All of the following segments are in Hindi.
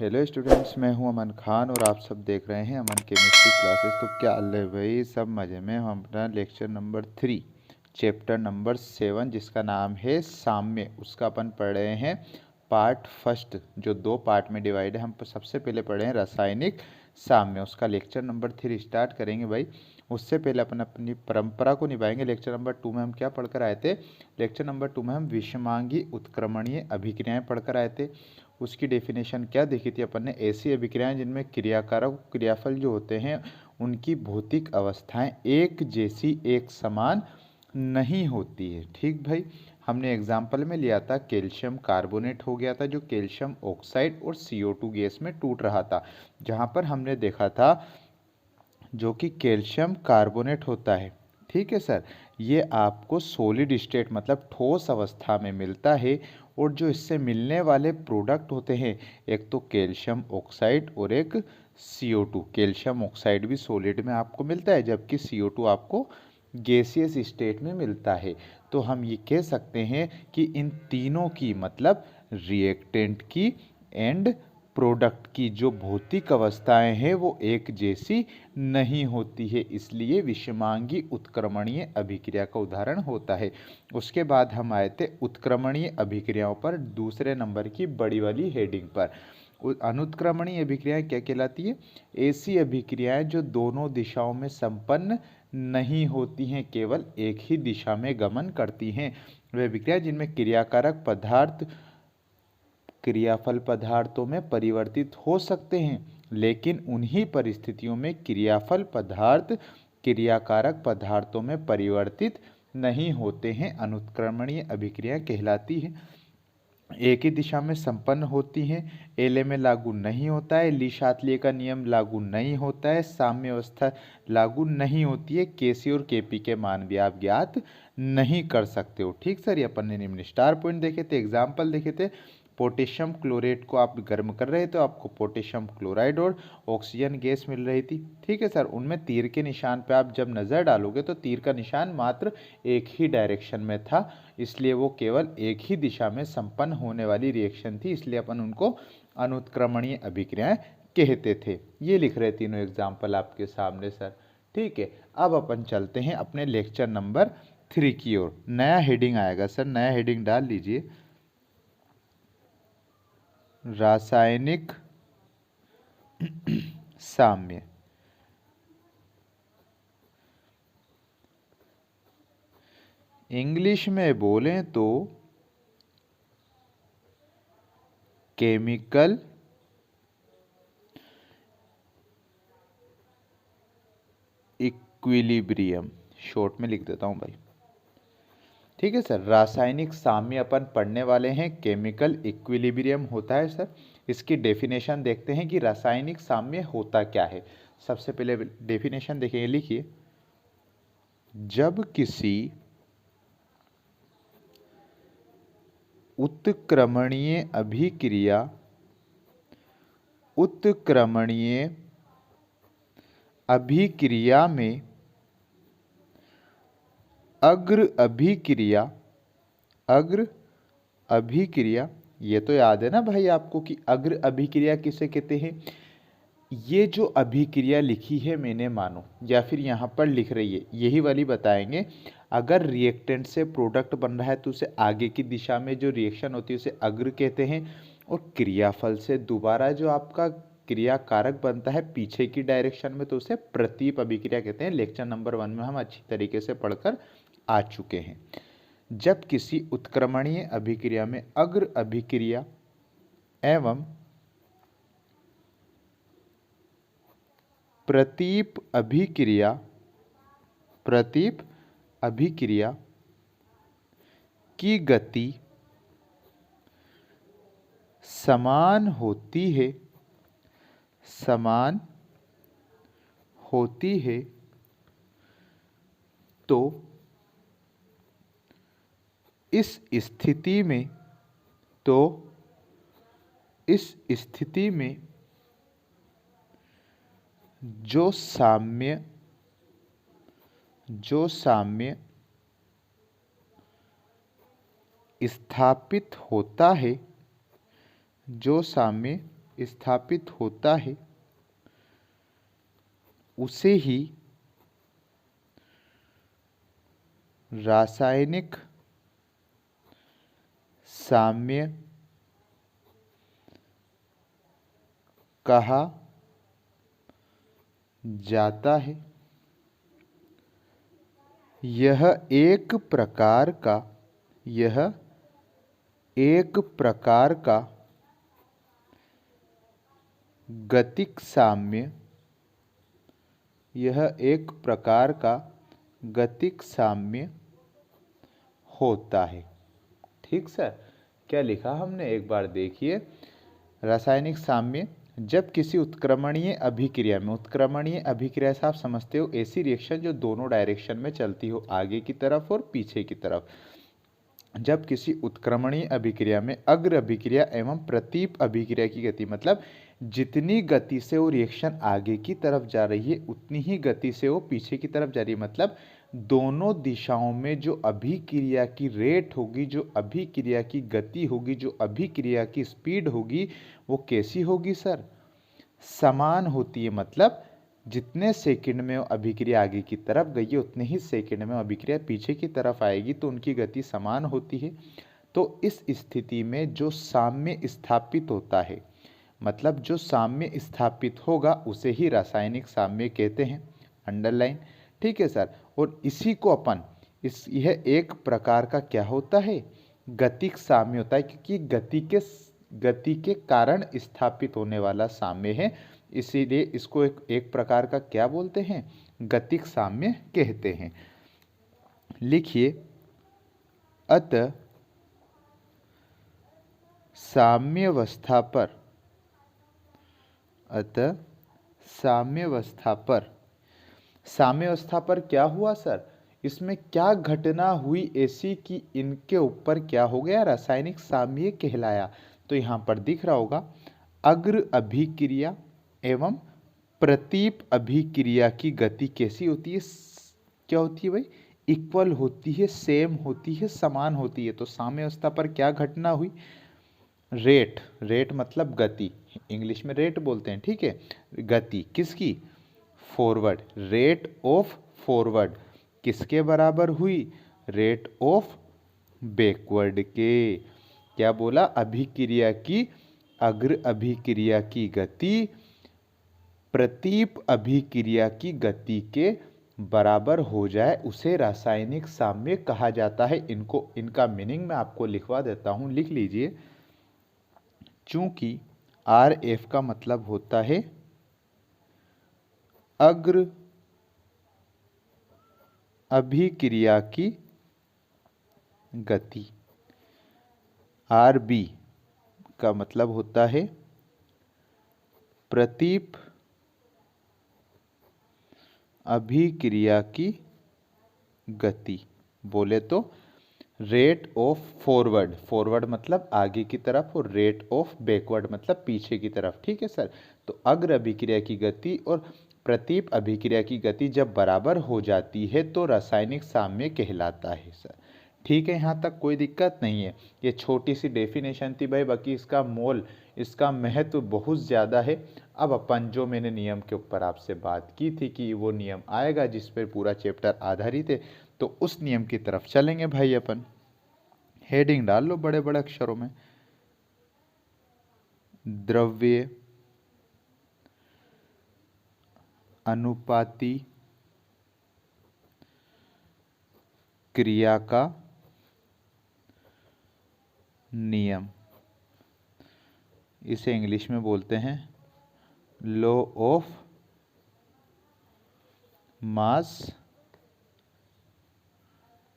हेलो स्टूडेंट्स, मैं हूं अमन खान और आप सब देख रहे हैं अमन केमिस्ट्री क्लासेस। तो क्या हाल है भाई? सब मज़े में। हम अपना लेक्चर नंबर 3 चैप्टर नंबर 7 जिसका नाम है साम्य, उसका अपन पढ़ रहे हैं पार्ट फर्स्ट, जो 2 पार्ट में डिवाइड है। हम सबसे पहले पढ़े हैं रासायनिक साम्य, उसका लेक्चर नंबर 3 स्टार्ट करेंगे भाई। उससे पहले अपन अपनी परंपरा को निभाएंगे। लेक्चर नंबर 2 में हम क्या पढ़कर आए थे? लेक्चर नंबर 2 में हम विषमांगी उत्क्रमणीय अभिक्रियाएं पढ़कर आए थे। उसकी डेफिनेशन क्या देखी थी अपन ने? ऐसी अभिक्रियाएं जिनमें क्रियाकारक क्रियाफल जो होते हैं उनकी भौतिक अवस्थाएं एक जैसी एक समान नहीं होती है। ठीक भाई, हमने एग्जाम्पल में लिया था कैल्शियम कार्बोनेट हो गया था, जो कैल्शियम ऑक्साइड और CO2 गैस में टूट रहा था। जहां पर हमने देखा था जो कि कैल्शियम कार्बोनेट होता है, ठीक है सर, ये आपको सॉलिड स्टेट मतलब ठोस अवस्था में मिलता है। और जो इससे मिलने वाले प्रोडक्ट होते हैं, एक तो कैल्शियम ऑक्साइड और एक CO2। कैल्शियम ऑक्साइड भी सॉलिड में आपको मिलता है, जबकि CO2 आपको गैसियस स्टेट में मिलता है। तो हम ये कह सकते हैं कि इन तीनों की मतलब रिएक्टेंट की एंड प्रोडक्ट की जो भौतिक अवस्थाएं हैं वो एक जैसी नहीं होती है, इसलिए विषमांगी उत्क्रमणीय अभिक्रिया का उदाहरण होता है। उसके बाद हम आए थे उत्क्रमणीय अभिक्रियाओं पर, दूसरे नंबर की बड़ी वाली हेडिंग पर। अनुत्क्रमणीय अभिक्रियाएं क्या कहलाती है? ऐसी अभिक्रियाएं जो दोनों दिशाओं में संपन्न नहीं होती हैं, केवल एक ही दिशा में गमन करती हैं। वे अभिक्रियाएं जिनमें क्रियाकारक पदार्थ क्रियाफल पदार्थों में परिवर्तित हो सकते हैं, लेकिन उन्हीं परिस्थितियों में क्रियाफल पदार्थ क्रियाकारक पदार्थों में परिवर्तित नहीं होते हैं, अनुत्क्रमणीय अभिक्रिया कहलाती है। एक ही दिशा में संपन्न होती हैं, एले में लागू नहीं होता है, ली शातलिए का नियम लागू नहीं होता है, साम्य अवस्था लागू नहीं होती है, केसी और केपी के मान भी आप ज्ञात नहीं कर सकते हो। ठीक सर, ये अपन ने निम्न स्टार पॉइंट देखे थे, एग्जाम्पल देखे थे। पोटेशियम क्लोरेट को आप गर्म कर रहे थे, आपको पोटेशियम क्लोराइड और ऑक्सीजन गैस मिल रही थी। ठीक है सर, उनमें तीर के निशान पे आप जब नज़र डालोगे तो तीर का निशान मात्र एक ही डायरेक्शन में था, इसलिए वो केवल एक ही दिशा में संपन्न होने वाली रिएक्शन थी, इसलिए अपन उनको अनुत्क्रमणीय अभिक्रियाएं कहते थे। ये लिख रहे तीनों एग्जाम्पल आपके सामने सर। ठीक है, अब अपन चलते हैं अपने लेक्चर नंबर 3 की ओर। नया हेडिंग आएगा सर, नया हेडिंग डाल लीजिए, रासायनिक साम्य। इंग्लिश में बोलें तो केमिकल इक्विलिब्रियम, शॉर्ट में लिख देता हूं भाई। ठीक है सर, रासायनिक साम्य अपन पढ़ने वाले हैं, केमिकल इक्विलिब्रियम होता है सर। इसकी डेफिनेशन देखते हैं कि रासायनिक साम्य होता क्या है। सबसे पहले डेफिनेशन देखेंगे, लिखिए, जब किसी उत्क्रमणीय अभिक्रिया में अग्र अभिक्रिया, ये तो याद है ना भाई आपको कि अग्र अभिक्रिया किसे कहते हैं? ये जो अभिक्रिया लिखी है मैंने, मानो या फिर यहाँ पर लिख रही है, यही वाली बताएंगे। अगर रिएक्टेंट से प्रोडक्ट बन रहा है तो उसे आगे की दिशा में जो रिएक्शन होती है उसे अग्र कहते हैं, और क्रियाफल से दोबारा जो आपका क्रिया कारक बनता है पीछे की डायरेक्शन में तो उसे प्रतीप अभिक्रिया कहते हैं। लेक्चर नंबर 1 में हम अच्छी तरीके से पढ़कर आ चुके हैं। जब किसी उत्क्रमणीय अभिक्रिया में अग्र अभिक्रिया एवं प्रतीप अभिक्रिया की गति समान होती है तो इस स्थिति में जो साम्य स्थापित होता है, स्थापित होता है उसे ही रासायनिक साम्य कहा जाता है। यह एक प्रकार का गतिक साम्य होता है। ठीक सर, क्या लिखा हमने एक बार देखिए। रासायनिक साम्य जब किसी उत्क्रमणीय अभिक्रिया से आप समझते हो ऐसी रिएक्शन जो दोनों डायरेक्शन में चलती हो, आगे की तरफ और पीछे की तरफ। जब किसी उत्क्रमणीय अभिक्रिया में अग्र अभिक्रिया एवं प्रतीप अभिक्रिया की गति, मतलब जितनी गति से वो रिएक्शन आगे की तरफ जा रही है उतनी ही गति से वो पीछे की तरफ जा रही है, मतलब दोनों दिशाओं में जो अभिक्रिया की रेट होगी, जो अभिक्रिया की गति होगी, जो अभिक्रिया की स्पीड होगी, वो कैसी होगी सर? समान होती है। मतलब जितने सेकंड में वो अभिक्रिया आगे की तरफ गई है उतने ही सेकंड में अभिक्रिया पीछे की तरफ आएगी, तो उनकी गति समान होती है। तो इस स्थिति में जो साम्य स्थापित होता है, मतलब जो साम्य स्थापित होगा उसे ही रासायनिक साम्य कहते हैं। अंडरलाइन। ठीक है सर। और इसी को अपन यह एक प्रकार का क्या होता है? गतिक साम्य होता है, क्योंकि गति के कारण स्थापित होने वाला साम्य है, इसीलिए इसको एक प्रकार का क्या बोलते हैं? गतिक साम्य कहते हैं। लिखिए, अतः साम्यावस्था पर क्या हुआ सर? इसमें क्या घटना हुई ऐसी कि इनके ऊपर क्या हो गया? रासायनिक साम्य कहलाया। तो यहाँ पर दिख रहा होगा, अग्र अभिक्रिया एवं प्रतीप अभिक्रिया की गति कैसी होती है? क्या होती है भाई? इक्वल होती है, सेम होती है, समान होती है। तो साम्यावस्था पर क्या घटना हुई? रेट मतलब गति, इंग्लिश में रेट बोलते हैं। ठीक है, गति किसकी? फॉरवर्ड। रेट ऑफ फॉरवर्ड किसके बराबर हुई? रेट ऑफ बैकवर्ड के। क्या बोला? अभिक्रिया की अग्र अभिक्रिया की गति प्रतीप अभिक्रिया की गति के बराबर हो जाए उसे रासायनिक साम्य कहा जाता है। इनका मीनिंग मैं आपको लिखवा देता हूं, लिख लीजिए। चूंकि RF का मतलब होता है अग्र अभिक्रिया की गति, RB का मतलब होता है प्रतीप अभिक्रिया की गति। बोले तो रेट ऑफ फॉरवर्ड मतलब आगे की तरफ, और रेट ऑफ बैकवर्ड मतलब पीछे की तरफ। ठीक है सर। तो अग्र अभिक्रिया की गति और प्रतीप अभिक्रिया की गति जब बराबर हो जाती है तो रासायनिक साम्य कहलाता है सर। ठीक है, यहाँ तक कोई दिक्कत नहीं है। ये छोटी सी डेफिनेशन थी भाई, बाकी इसका महत्व बहुत ज़्यादा है। अब अपन जो मैंने नियम के ऊपर आपसे बात की थी कि वो नियम आएगा जिस पर पूरा चैप्टर आधारित है, तो उस नियम की तरफ चलेंगे भाई अपन। हेडिंग डाल लो बड़े बड़े अक्षरों में, द्रव्य अनुपाती क्रिया का नियम। इसे इंग्लिश में बोलते हैं law of mass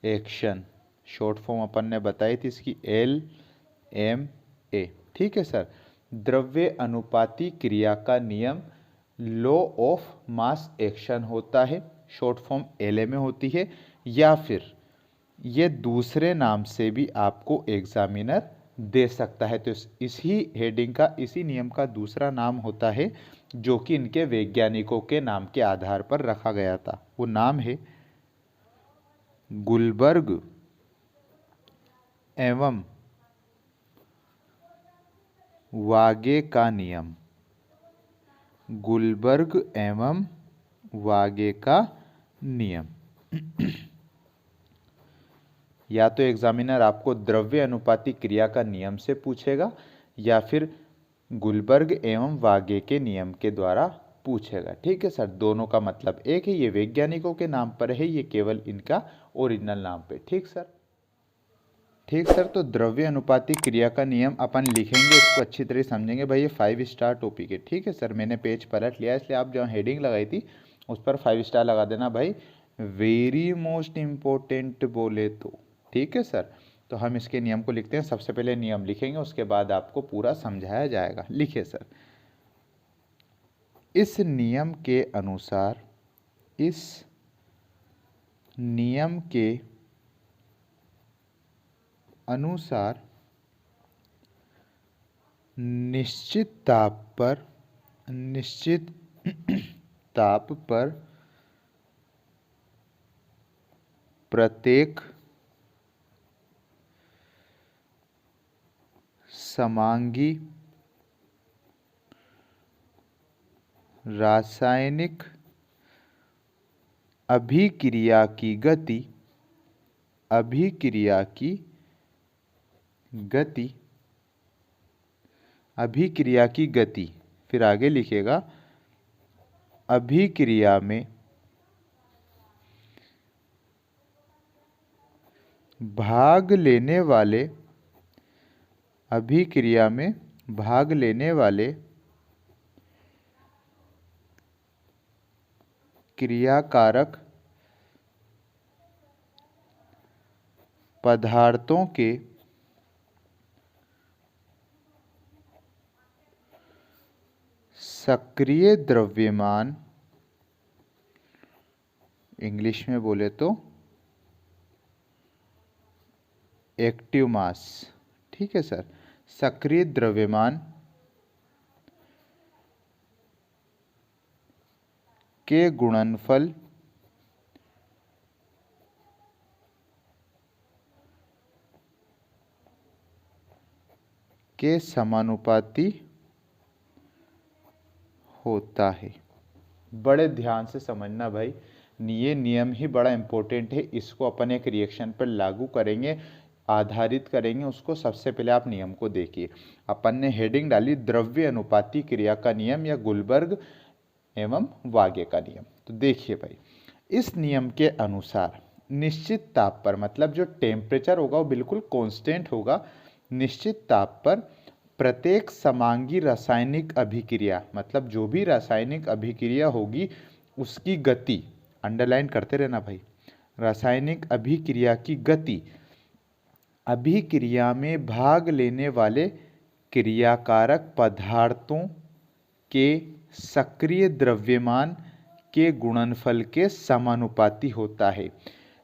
action. Short form अपन ने बताई थी इसकी LMA। ठीक है सर। द्रव्य अनुपाती क्रिया का नियम लॉ ऑफ मास एक्शन होता है, शॉर्ट फॉर्म LMA होती है, या फिर ये दूसरे नाम से भी आपको एग्जामिनर दे सकता है। तो इसी हेडिंग का, इसी नियम का दूसरा नाम होता है जो कि इनके वैज्ञानिकों के नाम के आधार पर रखा गया था। वो नाम है गुलबर्ग एवं वागे का नियम, गुलबर्ग एवं वागे का नियम। या तो एग्जामिनर आपको द्रव्य अनुपाती क्रिया का नियम से पूछेगा या फिर गुलबर्ग एवं वागे के नियम के द्वारा पूछेगा। ठीक है सर, दोनों का मतलब एक है, ये वैज्ञानिकों के नाम पर है, ये केवल इनका ओरिजिनल नाम पे। ठीक सर, ठीक सर। तो द्रव्य अनुपाती क्रिया का नियम अपन लिखेंगे, इसको अच्छी तरह समझेंगे भाई। ये 5 स्टार टॉपिक है। ठीक है सर, मैंने पेज पलट लिया, इसलिए आप जहाँ हेडिंग लगाई थी उस पर 5 स्टार लगा देना भाई, वेरी मोस्ट इम्पोर्टेंट बोले तो। ठीक है सर, तो हम इसके नियम को लिखते हैं। सबसे पहले नियम लिखेंगे, उसके बाद आपको पूरा समझाया जाएगा। लिखिए सर, इस नियम के अनुसार, इस नियम के अनुसार निश्चित ताप पर प्रत्येक समांगी रासायनिक अभिक्रिया की गति, फिर आगे लिखेगा, अभिक्रिया में भाग लेने वाले क्रियाकारक पदार्थों के सक्रिय द्रव्यमान, इंग्लिश में बोले तो एक्टिव मास। ठीक है सर, सक्रिय द्रव्यमान के गुणनफल के समानुपाती होता है। बड़े ध्यान से समझना भाई, ये नियम ही बड़ा इंपॉर्टेंट है। इसको अपन एक रिएक्शन पर लागू करेंगे, आधारित करेंगे उसको। सबसे पहले आप नियम को देखिए। अपन ने हेडिंग डाली द्रव्य अनुपाती क्रिया का नियम या गुलबर्ग एवं वागे का नियम। तो देखिए भाई, इस नियम के अनुसार निश्चित ताप पर, मतलब जो टेम्परेचर होगा वो बिल्कुल कांस्टेंट होगा, निश्चित ताप पर प्रत्येक समांगी रासायनिक अभिक्रिया, मतलब जो भी रासायनिक अभिक्रिया होगी उसकी गति, अंडरलाइन करते रहना भाई, रासायनिक अभिक्रिया की गति अभिक्रिया में भाग लेने वाले क्रियाकारक पदार्थों के सक्रिय द्रव्यमान के गुणनफल के समानुपाती होता है।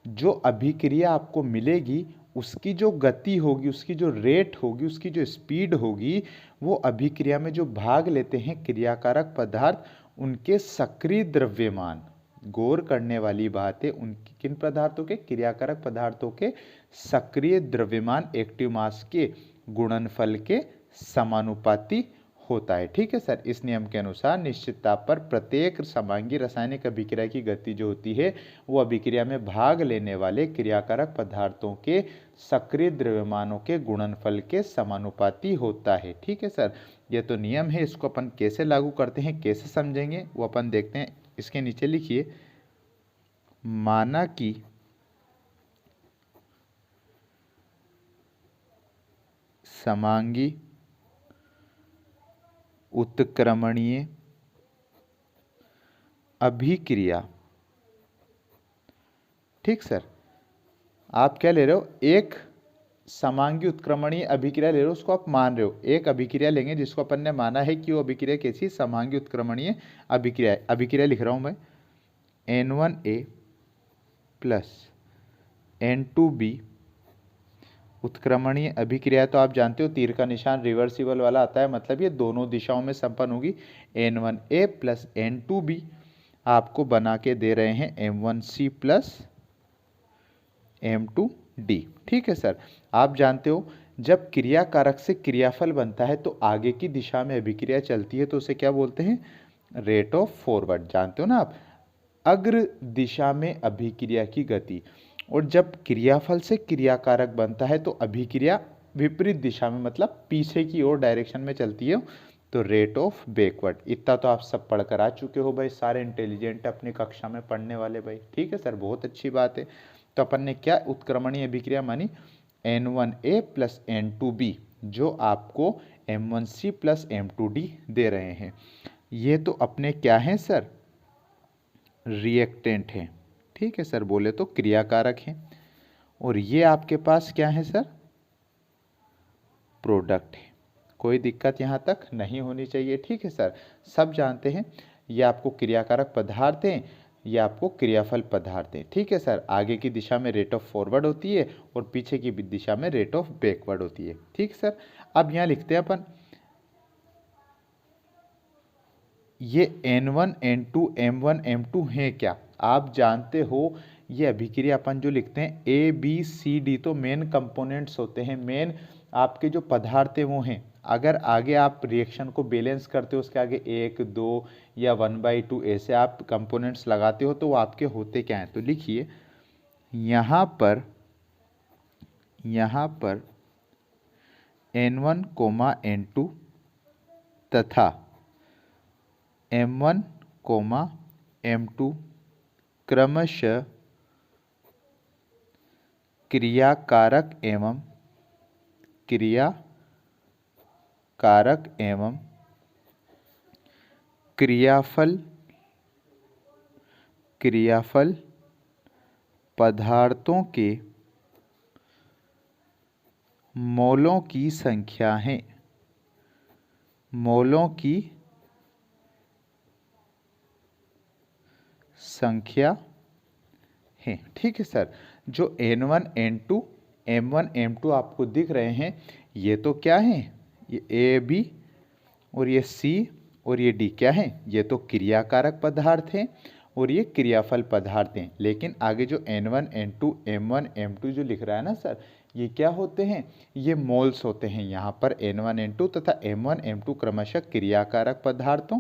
जो अभिक्रिया आपको मिलेगी उसकी जो गति होगी, उसकी जो रेट होगी, उसकी जो स्पीड होगी, वो अभिक्रिया में जो भाग लेते हैं क्रियाकारक पदार्थ, उनके सक्रिय द्रव्यमान, गौर करने वाली बात है, उनकी किन पदार्थों के, क्रियाकारक पदार्थों के सक्रिय द्रव्यमान एक्टिव मास के गुणनफल के समानुपाती होता है। ठीक है सर, इस नियम के अनुसार निश्चित ताप पर प्रत्येक समांगी रासायनिक अभिक्रिया की गति जो होती है वो अभिक्रिया में भाग लेने वाले क्रियाकारक पदार्थों के सक्रिय द्रव्यमानों के गुणनफल के समानुपाती होता है। ठीक है सर, ये तो नियम है, इसको अपन कैसे लागू करते हैं, कैसे समझेंगे, वो अपन देखते हैं। इसके नीचे लिखिए, माना कि समांगी उत्क्रमणीय अभिक्रिया। ठीक सर, आप क्या ले रहे हो, एक समांगी उत्क्रमणीय अभिक्रिया ले रहे हो, उसको आप मान रहे हो। एक अभिक्रिया लेंगे जिसको अपन ने माना है कि वो अभिक्रिया कैसी, समांगी उत्क्रमणीय अभिक्रिया है। अभिक्रिया लिख रहा हूं मैं, N1A प्लस N2B उत्क्रमणीय अभिक्रिया। तो आप जानते हो तीर का निशान रिवर्सिबल वाला आता है, मतलब ये दोनों दिशाओं में संपन्न होगी। N1A प्लस N2B आपको बना के दे रहे हैं M1C प्लस M2D। ठीक है सर, आप जानते हो जब क्रिया कारक से क्रियाफल बनता है तो आगे की दिशा में अभिक्रिया चलती है तो उसे क्या बोलते हैं? Rate of forward. जानते हो ना आप, अग्र दिशा में अभिक्रिया की गति। और जब क्रियाफल से क्रिया कारक बनता है तो अभिक्रिया विपरीत दिशा में, मतलब पीछे की ओर डायरेक्शन में चलती है, तो रेट ऑफ बैकवर्ड। इतना तो आप सब पढ़कर आ चुके हो भाई, सारे इंटेलिजेंट अपनी कक्षा में पढ़ने वाले भाई। ठीक है सर, बहुत अच्छी बात है। तो अपन ने क्या उत्क्रमणीय अभिक्रिया मानी? N1A प्लस N2B, जो आपको M1C प्लस M2D दे रहे हैं। ये तो अपने क्या हैं सर? रिएक्टेंट हैं। ठीक है सर, बोले तो क्रियाकारक हैं। और ये आपके पास क्या है सर? प्रोडक्ट है। कोई दिक्कत यहाँ तक नहीं होनी चाहिए। ठीक है सर, सब जानते हैं ये आपको क्रियाकारक पदार्थ हैं, ये आपको क्रियाफल पदार्थ हैं। ठीक है सर, आगे की दिशा में रेट ऑफ फॉरवर्ड होती है और पीछे की दिशा में रेट ऑफ बैकवर्ड होती है। ठीक सर, अब यहाँ लिखते हैं अपन ये N1 N2 M1 M2 है क्या? आप जानते हो ये अभिक्रिया अपन जो लिखते हैं ABCD, तो मेन कंपोनेंट्स होते हैं, मेन आपके जो पदार्थ हैं वो हैं। अगर आगे आप रिएक्शन को बैलेंस करते हो, उसके आगे 1 2 या 1/2 ऐसे आप कंपोनेंट्स लगाते हो तो वो आपके होते क्या हैं? तो लिखिए यहाँ पर N1 N2 तथा M1 M2 क्रमशः क्रियाकारक एवं क्रियाफल पदार्थों के मोलों की संख्या है। ठीक है सर, जो N1 N2 M1 M2 आपको दिख रहे हैं, ये तो क्या है? ये A B और ये C और ये D क्या है? ये तो क्रियाकारक पदार्थ हैं और ये क्रियाफल पदार्थ हैं। लेकिन आगे जो N1 N2 M1 M2 जो लिख रहा है ना सर, ये क्या होते हैं? ये मोल्स होते हैं। यहाँ पर N1 N2 तथा M1 M2 क्रमशः क्रियाकारक पदार्थों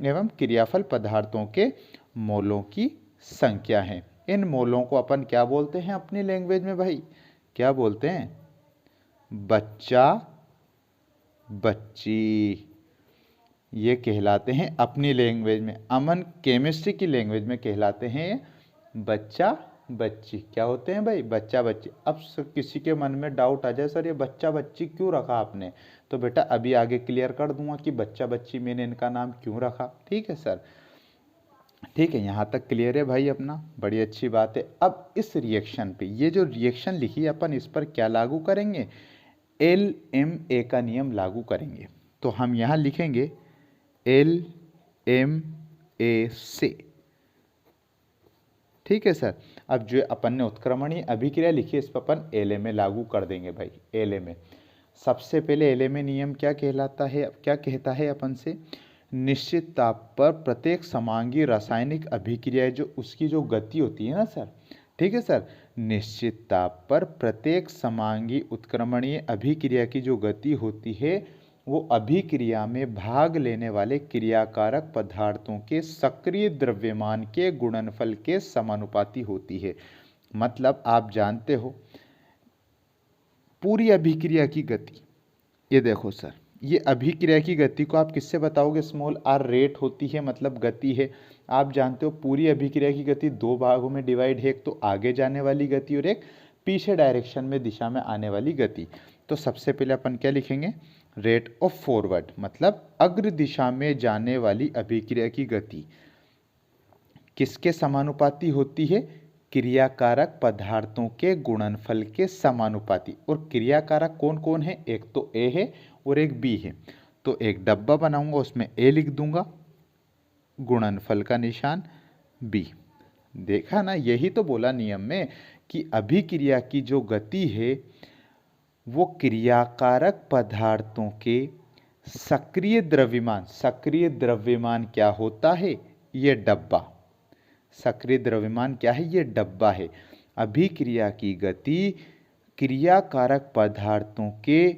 एवं क्रियाफल पदार्थों के मोलों की संख्या है। इन मोलों को अपन क्या बोलते हैं अपनी लैंग्वेज में भाई? क्या बोलते हैं? बच्चा बच्ची, ये कहलाते हैं अपनी लैंग्वेज में। अमन केमिस्ट्री की लैंग्वेज में कहलाते हैं बच्चा बच्ची। क्या होते हैं भाई? बच्चा बच्ची। अब किसी के मन में डाउट आ जाए, सर ये बच्चा बच्ची क्यों रखा आपने? तो बेटा अभी आगे क्लियर कर दूंगा कि बच्चा बच्ची मैंने इनका नाम क्यों रखा। ठीक है सर, ठीक है, यहाँ तक क्लियर है भाई अपना, बड़ी अच्छी बात है। अब इस रिएक्शन पे, ये जो रिएक्शन लिखी है अपन, इस पर क्या लागू करेंगे? LMA का नियम लागू करेंगे। तो हम यहाँ लिखेंगे LMA से। ठीक है सर, अब जो अपन ने उत्क्रमणीय अभिक्रिया लिखी है इस पर अपन LMA लागू कर देंगे भाई। LMA सबसे पहले LMA नियम क्या कहलाता है, क्या कहता है अपन से? निश्चित ताप पर प्रत्येक समांगी रासायनिक अभिक्रिया जो उसकी जो गति होती है ना सर, ठीक है सर, निश्चित ताप पर प्रत्येक समांगी उत्क्रमणीय अभिक्रिया की जो गति होती है वो अभिक्रिया में भाग लेने वाले क्रियाकारक पदार्थों के सक्रिय द्रव्यमान के गुणनफल के समानुपाती होती है। मतलब आप जानते हो पूरी अभिक्रिया की गति, ये देखो सर, ये अभिक्रिया की गति को आप किससे बताओगे? स्मॉल आर रेट होती है, मतलब गति है। आप जानते हो पूरी अभिक्रिया की गति दो भागों में डिवाइड है, एक तो आगे जाने वाली गति और एक पीछे डायरेक्शन में दिशा में आने वाली गति। तो सबसे पहले अपन क्या लिखेंगे? रेट ऑफ फॉरवर्ड, मतलब अग्र दिशा में जाने वाली अभिक्रिया की गति किसके समानुपाती होती है? क्रियाकारक पदार्थों के गुणनफल के समानुपाती। और क्रियाकारक कौन कौन है? एक तो A है और एक B है। तो एक डब्बा बनाऊंगा, उसमें A लिख दूंगा, गुणनफल का निशान B। देखा ना, यही तो बोला नियम में कि अभिक्रिया की जो गति है वो क्रियाकारक पदार्थों के सक्रिय द्रव्यमान क्या होता है? ये डब्बा। सक्रिय द्रव्यमान क्या है? ये डब्बा है। अभिक्रिया की गति क्रियाकारक पदार्थों के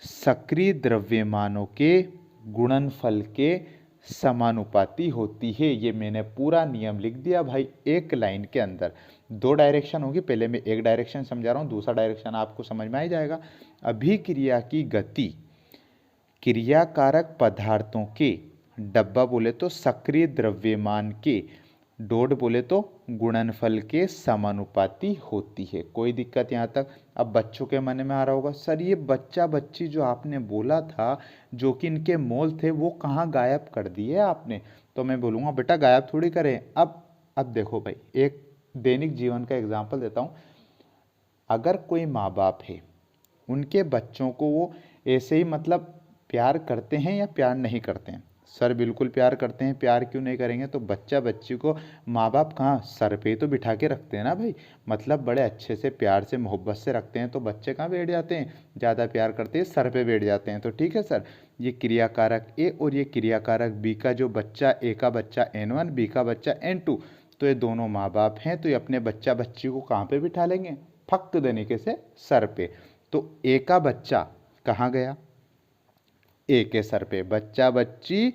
सक्रिय द्रव्यमानों के गुणनफल के समानुपाती होती है। ये मैंने पूरा नियम लिख दिया भाई एक लाइन के अंदर। दो डायरेक्शन होगी, पहले मैं एक डायरेक्शन समझा रहा हूँ, दूसरा डायरेक्शन आपको समझ में आ ही जाएगा। अभिक्रिया की गति क्रियाकारक पदार्थों के, डब्बा बोले तो सक्रिय द्रव्यमान के, डॉट बोले तो गुणनफल के समानुपाती होती है। कोई दिक्कत यहाँ तक? अब बच्चों के मन में आ रहा होगा, सर ये बच्चा बच्ची जो आपने बोला था, जो कि इनके मोल थे, वो कहाँ गायब कर दिए आपने? तो मैं बोलूँगा बेटा गायब थोड़ी करें। अब देखो भाई, एक दैनिक जीवन का एग्जाम्पल देता हूँ। अगर कोई माँ बाप है, उनके बच्चों को वो ऐसे ही मतलब प्यार करते हैं या प्यार नहीं करते हैं? सर बिल्कुल प्यार करते हैं। प्यार क्यों नहीं करेंगे? तो बच्चा बच्ची को माँ बाप कहाँ, सर पे ही तो बिठा के रखते हैं ना भाई। मतलब बड़े अच्छे से प्यार से मोहब्बत से रखते हैं, तो बच्चे कहाँ बैठ जाते हैं? ज़्यादा प्यार करते हैं, सर पे बैठ जाते हैं। तो ठीक है सर, ये क्रियाकारक ए और ये क्रियाकारक बी का जो बच्चा, ए का बच्चा N1, बी का बच्चा N2, तो ये दोनों माँ बाप हैं। तो ये अपने बच्चा बच्ची को कहाँ पे बिठा लेंगे? फक देने के से सर पे। तो ए का बच्चा कहाँ गया? ए के सर पे, बच्चा बच्ची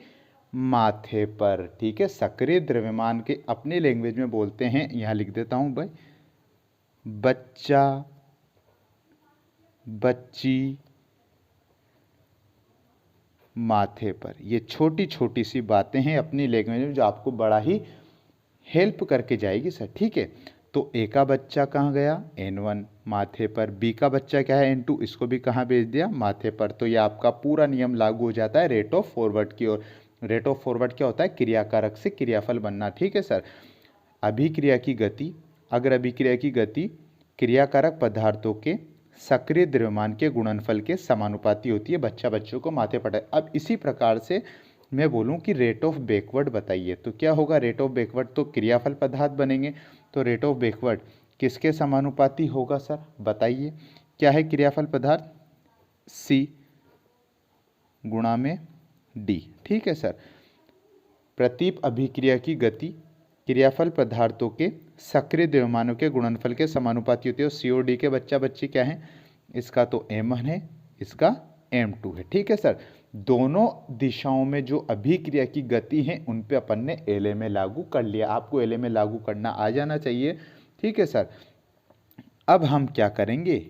माथे पर। ठीक है, सक्रिय द्रव्यमान के अपने लैंग्वेज में बोलते हैं, यहां लिख देता हूं भाई, बच्चा बच्ची माथे पर। ये छोटी छोटी सी बातें हैं अपनी लैंग्वेज में जो आपको बड़ा ही हेल्प करके जाएगी सर। ठीक है, तो ए का बच्चा कहाँ गया? N1 माथे पर। बी का बच्चा क्या है? N2, इसको भी कहाँ भेज दिया? माथे पर। तो ये आपका पूरा नियम लागू हो जाता है रेट ऑफ फॉरवर्ड की ओर। रेट ऑफ फॉरवर्ड क्या होता है? क्रियाकारक से क्रियाफल बनना। ठीक है सर। अभिक्रिया की गति, अगर अभिक्रिया की गति क्रियाकारक पदार्थों के सक्रिय द्रव्यमान के गुणनफल के समानुपाती होती है। बच्चा बच्चों को माथे पर। अब इसी प्रकार से मैं बोलूं कि रेट ऑफ बैकवर्ड बताइए, तो क्या होगा? रेट ऑफ बैकवर्ड तो क्रियाफल पदार्थ बनेंगे, तो रेट ऑफ बैकवर्ड किसके समानुपाती होगा सर? बताइए, क्या है क्रियाफल पदार्थ? C गुणा में D। ठीक है सर। प्रतीप अभिक्रिया की गति क्रियाफल पदार्थों के सक्रिय द्रव्यमानों के गुणनफल के समानुपाती होती है। और C और D के बच्चा बच्ची क्या है? इसका तो M1 है, इसका M2 है। ठीक है सर। दोनों दिशाओं में जो अभिक्रिया की गति है उन पे अपन ने LMA लागू कर लिया। आपको LMA लागू करना आ जाना चाहिए। ठीक है सर। अब हम क्या करेंगे?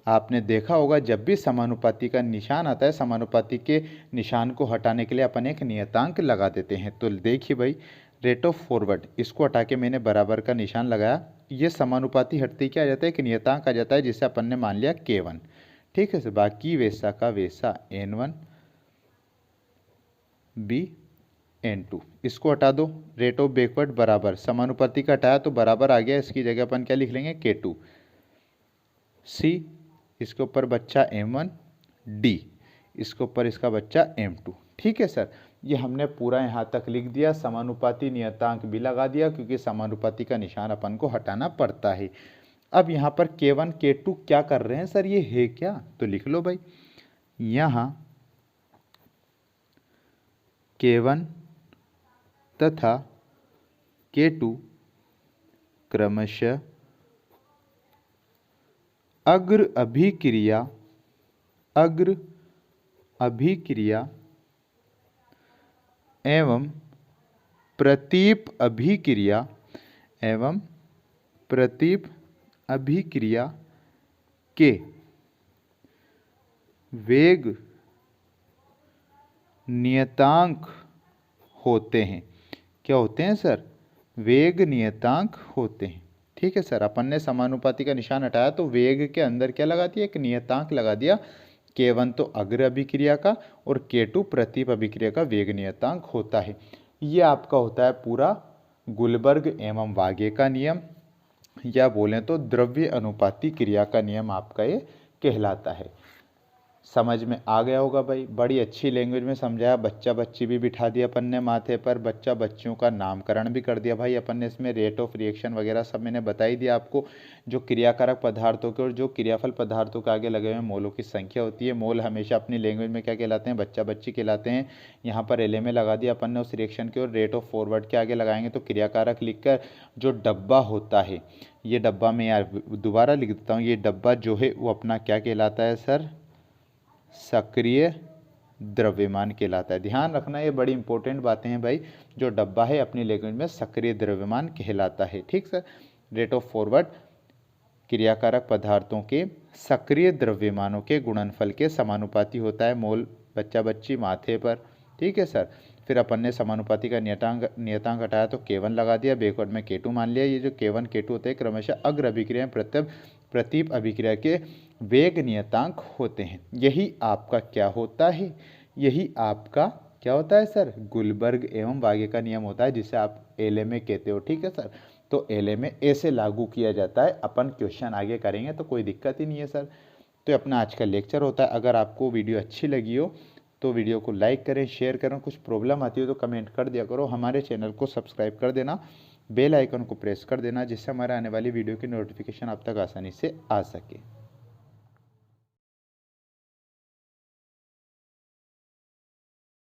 आपने देखा होगा जब भी समानुपाती का निशान आता है, समानुपाती के निशान को हटाने के लिए अपन एक नियतांक लगा देते हैं। तो देखिए भाई, रेट ऑफ फॉरवर्ड, इसको हटा के मैंने बराबर का निशान लगाया। ये समानुपाती हटते क्या आ जाता है? एक नियतांक आ जाता है, जिसे अपन ने मान लिया K1। ठीक है सर। बाकी वैसा का वैसा N1 B N2, इसको हटा दो। रेट ऑफ बैकवर्ड बराबर, समानुपाती का हटाया तो बराबर आ गया, इसकी जगह अपन क्या लिख लेंगे? K2। C, इसके ऊपर बच्चा M1, D, इसके ऊपर इसका बच्चा M2। ठीक है सर। ये हमने पूरा यहाँ तक लिख दिया। समानुपाती नियतांक भी लगा दिया, क्योंकि समानुपाती का निशान अपन को हटाना पड़ता है। अब यहाँ पर K1 K2 क्या कर रहे हैं सर? ये है क्या? तो लिख लो भाई, यहाँ K1 तथा K2 क्रमशः अग्र अभिक्रिया एवं प्रतीप अभिक्रिया के वेग नियतांक होते हैं। क्या होते हैं सर? वेग नियतांक होते हैं। ठीक है सर। अपन ने समानुपाती का निशान हटाया तो वेग के अंदर क्या लगा दिया? एक नियतांक लगा दिया। K1 तो अग्र अभिक्रिया का और K2 प्रतीप अभिक्रिया का वेग नियतांक होता है। ये आपका होता है पूरा गुलबर्ग एवं वागे का नियम, या बोलें तो द्रव्य अनुपाती क्रिया का नियम आपका ये कहलाता है। समझ में आ गया होगा भाई, बड़ी अच्छी लैंग्वेज में समझाया। बच्चा बच्ची भी बिठा दिया अपन ने माथे पर, बच्चा बच्चियों का नामकरण भी कर दिया भाई अपन ने। इसमें रेट ऑफ रिएक्शन वगैरह सब मैंने बता ही दिया आपको। जो क्रियाकारक पदार्थों के और जो क्रियाफल पदार्थों के आगे लगे हुए मोलों की संख्या होती है। मोल हमेशा अपनी लैंग्वेज में क्या कहलाते हैं, बच्चा बच्ची कहलाते हैं। यहाँ पर एल में लगा दिया अपन ने उस रिएक्शन के, और रेट ऑफ फॉरवर्ड के आगे लगाएंगे तो क्रियाकारक लिखकर जो डब्बा होता है, ये डब्बा मैं यार दोबारा लिख देता हूँ, ये डब्बा जो है वो अपना क्या कहलाता है सर, सक्रिय द्रव्यमान कहलाता है। ध्यान रखना, ये बड़ी इंपॉर्टेंट बातें हैं भाई। जो डब्बा है अपनी लैंग्वेज में सक्रिय द्रव्यमान कहलाता है। ठीक सर। रेट ऑफ फॉरवर्ड क्रियाकारक पदार्थों के सक्रिय द्रव्यमानों के गुणनफल के समानुपाती होता है। मोल बच्चा बच्ची माथे पर। ठीक है सर। फिर अपन ने समानुपाती का नियतांक हटाया तो K1 लगा दिया, बैकवर्ड में K2 मान लिया। ये जो K1 K2 होते हैं क्रमशः अग्र अभिक्रिया प्रतीप अभिक्रिया के वेग नियतांक होते हैं। यही आपका क्या होता है, यही आपका क्या होता है सर, गुलबर्ग एवं वागे का नियम होता है, जिसे आप एलएमए कहते हो। ठीक है सर। तो एलएमए ऐसे लागू किया जाता है। अपन क्वेश्चन आगे करेंगे तो कोई दिक्कत ही नहीं है सर। तो ये अपना आज का लेक्चर होता है। अगर आपको वीडियो अच्छी लगी हो तो वीडियो को लाइक करें, शेयर करें। कुछ प्रॉब्लम आती हो तो कमेंट कर दिया करो। हमारे चैनल को सब्सक्राइब कर देना, बेल आइकन को प्रेस कर देना, जिससे हमारे आने वाली वीडियो की नोटिफिकेशन आप तक आसानी से आ सके।